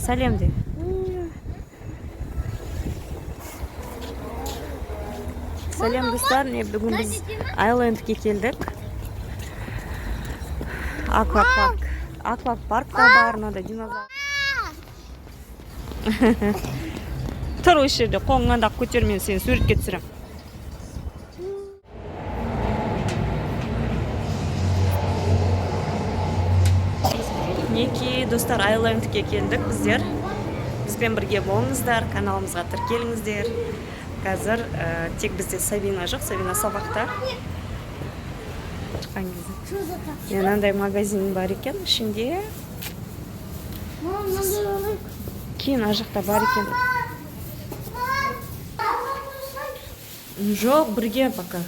сәлем де. Сәлем достар, бүгін біз Айлендке келдік. Аквапарк та бар, мынада динозавр. Тұр осы жерде, қолыңнан көтер, мен сені суретке түсірем. Неке достар, Айлендке келдік біздер. Бізбен бірге болыңыздар, каналымызға тіркеліңіздер. Қазір тек бізде Сабина жоқ, Сабина сабақта. Мынандай магазин бар екен, ішінде. Кейін ажықта бар екен. Жоқ, бірге пока.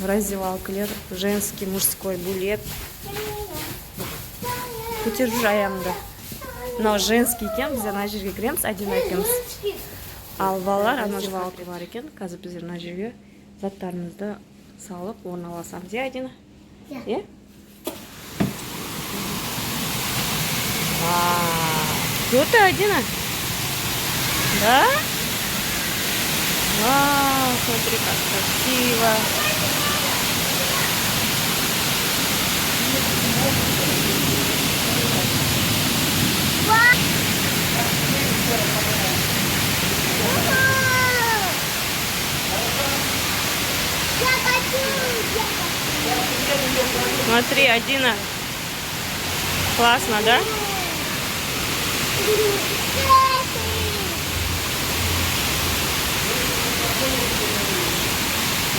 Раздевалкалер, женский, мужской булет. Көтер жүр аяғыңды. Мынау женский екен, біздер ана жерге кіреміз, один айтеміз. Ал балалар ана раздевалка бар екен. Қазір біздер ана жерге заттарымызды салып орналасамыз. Е, Адина? Е? Круто, Адина? Да? Вау, смотри, как красиво. Смотри, Адина. Классно, да?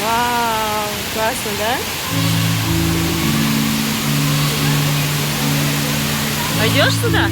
Вау, классно, да? Пойдешь сюда?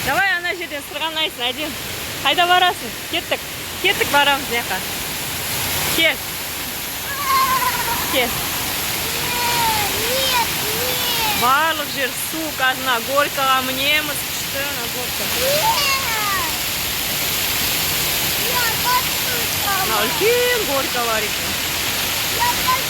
Давай ана жерден сырғанайсың, Адин. Қайда барасың? Кеттік. Кеттік барамыз яқа. Кел. Кел. Барлық жер су, қазына горкаға мінеміз. Күшті, ана горка. Үлкен горка бар екен.